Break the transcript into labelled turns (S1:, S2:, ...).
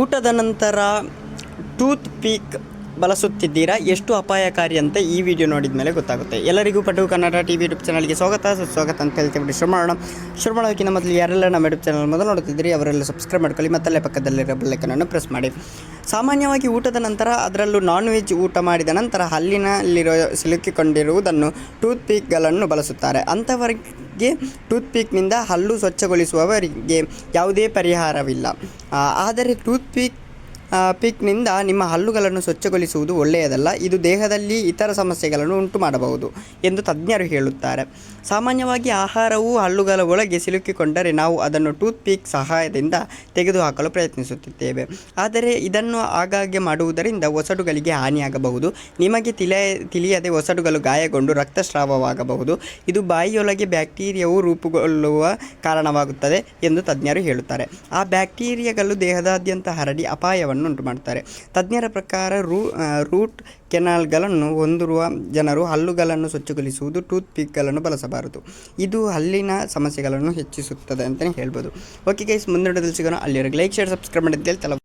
S1: ಊಟದ ನಂತರ tooth peak ಬಳಸುತ್ತಿದ್ದೀರಾ? ಎಷ್ಟು ಅಪಾಯಕಾರಿ ಅಂತ ಈ ವಿಡಿಯೋ ನೋಡಿದ ಮೇಲೆ ಗೊತ್ತಾಗುತ್ತೆ. ಎಲ್ಲರಿಗೂ ಪಟು ಕನ್ನಡ ಟಿವಿ ಯೂಟ್ಯೂಬ್ ಚಾನಲ್ಗೆ ಸ್ವಾಗತ ಅಂತ ಹೇಳ್ತೀವಿ. ಶುರು ಮಾಡೋಕ್ಕಿಂತ ಮೊದಲು ಯಾರೆಲ್ಲ ನಮ್ಮ ಯೂಟ್ಯೂಬ್ ಚಾನಲ್ ಮೊದಲು ನೋಡ್ತಿದ್ದೀರಿ ಅವರೆಲ್ಲ ಸಬ್ಸ್ಕ್ರೈಬ್ ಮಾಡ್ಕೊಳ್ಳಿ, ಮತ್ತಲ್ಲೇ ಪಕ್ಕದಲ್ಲಿರೋ ಬೆಲ್ ಐಕಾನ್ ಪ್ರೆಸ್ ಮಾಡಿ. ಸಾಮಾನ್ಯವಾಗಿ ಊಟದ ನಂತರ, ಅದರಲ್ಲೂ ನಾನ್ ವೆಜ್ ಊಟ ಮಾಡಿದ ನಂತರ ಹಲ್ಲಿನಲ್ಲಿರೋ ಸಿಲುಕಿಕೊಂಡಿರುವುದನ್ನು ಟೂತ್ ಪೀಕ್ಗಳನ್ನು ಬಳಸುತ್ತಾರೆ. ಅಂಥವರಿಗೆ ಟೂತ್ ಪೀಕ್ನಿಂದ ಹಲ್ಲು ಸ್ವಚ್ಛಗೊಳಿಸುವವರಿಗೆ ಯಾವುದೇ ಪರಿಹಾರವಿಲ್ಲ. ಆದರೆ ಟೂತ್ ಪೀಕ್ನಿಂದ ನಿಮ್ಮ ಹಲ್ಲುಗಳನ್ನು ಸ್ವಚ್ಛಗೊಳಿಸುವುದು ಒಳ್ಳೆಯದಲ್ಲ. ಇದು ದೇಹದಲ್ಲಿ ಇತರ ಸಮಸ್ಯೆಗಳನ್ನು ಉಂಟು ಮಾಡಬಹುದು ಎಂದು ತಜ್ಞರು ಹೇಳುತ್ತಾರೆ. ಸಾಮಾನ್ಯವಾಗಿ ಆಹಾರವು ಹಲ್ಲುಗಳ ಒಳಗೆ ಸಿಲುಕಿಕೊಂಡರೆ ನಾವು ಅದನ್ನು ಟೂತ್ ಪೀಕ್ ಸಹಾಯದಿಂದ ತೆಗೆದುಹಾಕಲು ಪ್ರಯತ್ನಿಸುತ್ತಿದ್ದೇವೆ. ಆದರೆ ಇದನ್ನು ಆಗಾಗ್ಗೆ ಮಾಡುವುದರಿಂದ ಒಸಡುಗಳಿಗೆ ಹಾನಿಯಾಗಬಹುದು. ನಿಮಗೆ ತಿಳಿಯದೆ ಒಸಡುಗಳು ಗಾಯಗೊಂಡು ರಕ್ತಸ್ರಾವವಾಗಬಹುದು. ಇದು ಬಾಯಿಯೊಳಗೆ ಬ್ಯಾಕ್ಟೀರಿಯಾವು ರೂಪುಗೊಳ್ಳುವ ಕಾರಣವಾಗುತ್ತದೆ ಎಂದು ತಜ್ಞರು ಹೇಳುತ್ತಾರೆ. ಆ ಬ್ಯಾಕ್ಟೀರಿಯಾಗಳು ದೇಹದಾದ್ಯಂತ ಹರಡಿ ಅಪಾಯವನ್ನು ಉಂಟು ಮಾಡುತ್ತಾರೆ. ತಜ್ಞರ ಪ್ರಕಾರ ರೂಟ್ ಕೆನಾಲ್ಗಳನ್ನು ಹೊಂದಿರುವ ಜನರು ಹಲ್ಲುಗಳನ್ನು ಸ್ವಚ್ಛಗೊಳಿಸುವುದು ಟೂತ್ ಪೀಕ್ಗಳನ್ನು ಬಳಸಬಾರದು. ಇದು ಹಲ್ಲಿನ ಸಮಸ್ಯೆಗಳನ್ನು ಹೆಚ್ಚಿಸುತ್ತದೆ ಅಂತಲೇ ಹೇಳ್ಬೋದು. ಓಕೆ ಗೈಸ್, ಮುಂದಿನ ಸಿಗೋಣ. ಅಲ್ಲಿವರೆಗೆ ಲೈಕ್, ಶೇರ್, ಸಬ್ಸ್ಕ್ರೈಬ್ ಮಾಡಿದ್ದೇವೆ.